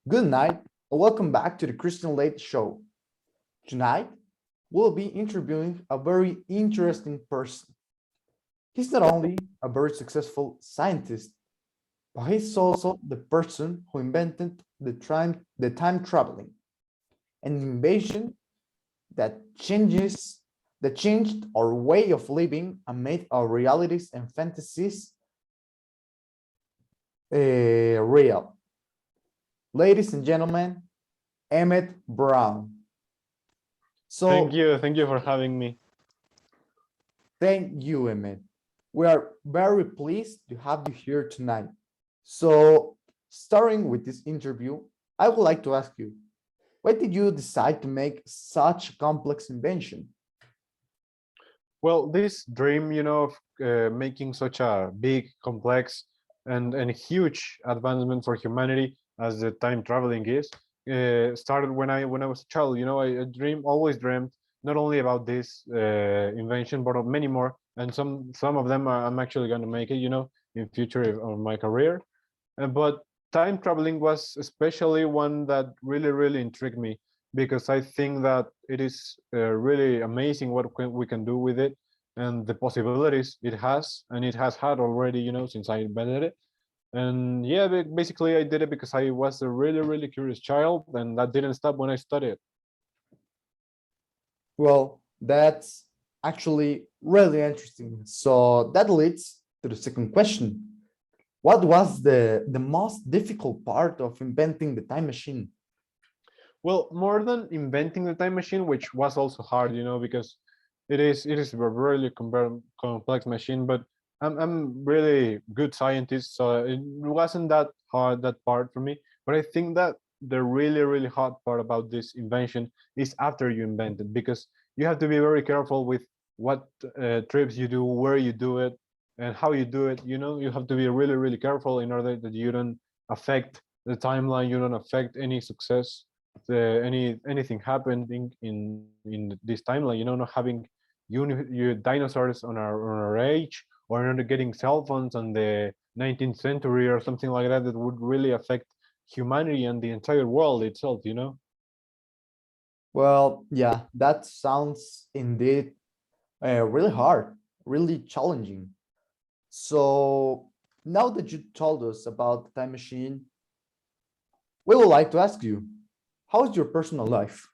Good night, and welcome back to the Christian Late Show. Tonight, we'll be interviewing a very interesting person. He's not only a very successful scientist, but he's also the person who invented the time traveling, an invention that changed our way of living and made our realities and fantasies real. Ladies and gentlemen, Emmett Brown. Thank So you. Thank you for having me. thank you, Emmett. We are very pleased to have you here tonight. So starting with this interview, I would like to ask you, why did you decide to make such a complex invention? Well, this dream, of making such a big, complex, and huge advancement for humanity as the time traveling is, started when I was a child. I always dreamed not only about this invention, but of many more. And some of them I'm actually going to make it, in future of my career. But time traveling was especially one that really intrigued me because I think that it is really amazing what we can do with it and the possibilities it has, and it has had already, since I invented it. And yeah, basically I did it because I was a really curious child, and that didn't stop when I studied. Well, that's actually really interesting. So that leads to the second question. What was the most difficult part of inventing the time machine? Well, more than inventing the time machine, which was also hard, because it is a really complex machine, but I'm really good scientist, so it wasn't that hard, that part for me. But I think that the really hard part about this invention is after you invent it, because you have to be very careful with what trips you do, where you do it, and how you do it. You have to be really careful in order that you don't affect the timeline, you don't affect any success, anything happening in this timeline, not having your dinosaurs on our age, or not getting cell phones on the 19th century or something like that would really affect humanity and the entire world itself. Well, yeah, that sounds indeed really hard, really challenging. So now that you told us about the time machine, we would like to ask you, how's your personal life?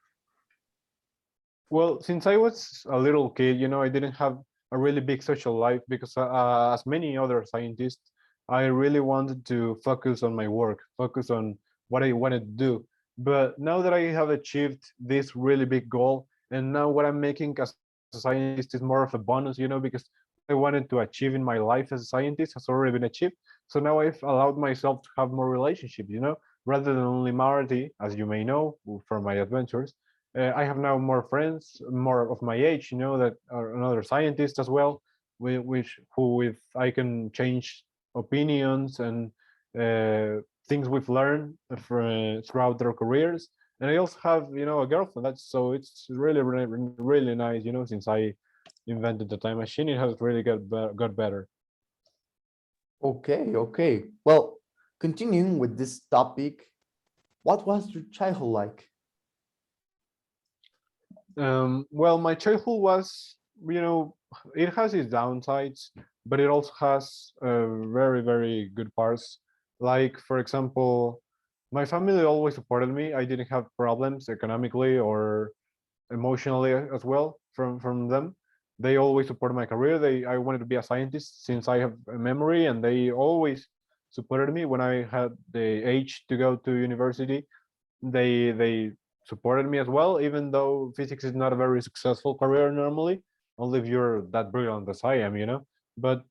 Well, since I was a little kid, I didn't have a really big social life because, as many other scientists, I really wanted to focus on my work, focus on what I wanted to do. But now that I have achieved this really big goal, and now what I'm making as a scientist is more of a bonus, because what I wanted to achieve in my life as a scientist has already been achieved. So now I've allowed myself to have more relationships, rather than only Marty, as you may know from my adventures. I have now more friends, more of my age, that are another scientist as well, with I can change opinions and things we've learned throughout their careers. And I also have, a girlfriend. So it's really nice, since I invented the time machine, it has really got better. Okay. Well, continuing with this topic, what was your childhood like? Well, my childhood was, it has its downsides, but it also has very good parts. Like, for example, my family always supported me. I didn't have problems economically or emotionally as well from them. They always supported my career. I wanted to be a scientist since I have a memory, and they always supported me when I had the age to go to university. They supported me as well, even though physics is not a very successful career normally, only if you're that brilliant as I am. But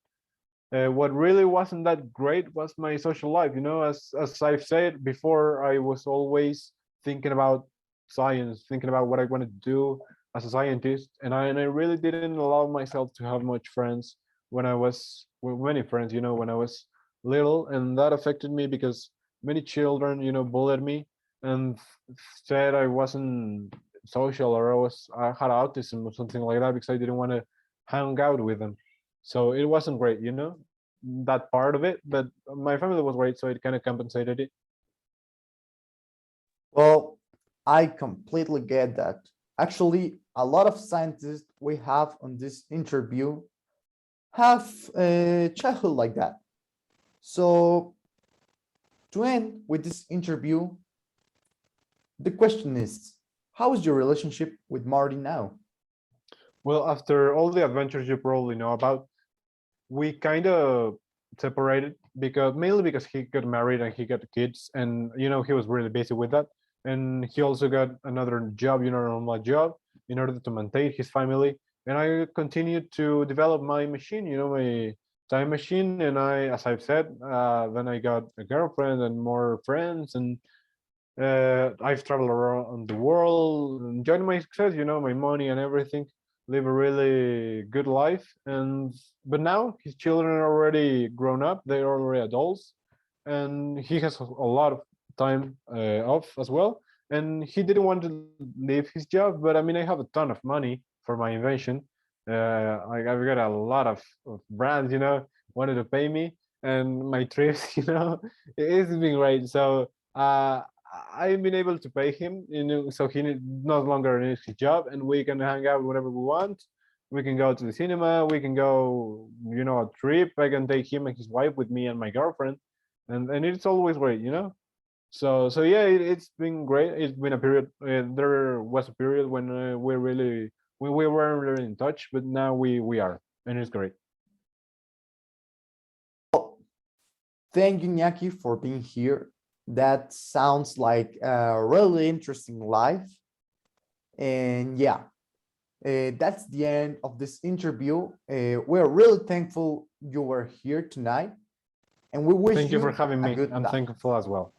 what really wasn't that great was my social life. As I've said before, I was always thinking about science, thinking about what I wanted to do as a scientist, and I really didn't allow myself to have much friends when I was well, many friends, when I was little, and that affected me because many children, bullied me and said I wasn't social, or I had autism or something like that, because I didn't want to hang out with them. So it wasn't great, that part of it, but my family was great, so it kind of compensated it. I completely get that. Actually, a lot of scientists we have on this interview have a childhood like that. So to end with this interview, the question is, how is your relationship with Marty now? Well, after all the adventures you probably know about, we kind of separated because mainly because he got married and he got kids, and he was really busy with that, and he also got another job, normal job, in order to maintain his family. And I continued to develop my machine, my time machine, and as I've said, then I got a girlfriend and more friends, and I've traveled around the world, enjoyed my success, my money and everything, live a really good life. And but now his children are already grown up; they're already adults, and he has a lot of time off as well. And he didn't want to leave his job, but I mean, I have a ton of money for my invention. I've got a lot of brands, wanted to pay me, and my trips, it's been great. So. I've been able to pay him, so he no longer needs his job, and we can hang out whenever we want. We can go to the cinema. We can go, a trip. I can take him and his wife with me and my girlfriend, and it's always great, So yeah, it's been great. It's been a period. There was a period when we weren't really in touch, but now we are, and it's great. Thank you, Iñaki, for being here. That sounds like a really interesting life. And yeah, that's the end of this interview. We're really thankful you were here tonight, and we wish Thank you for you having a me. good I'm night. thankful as well.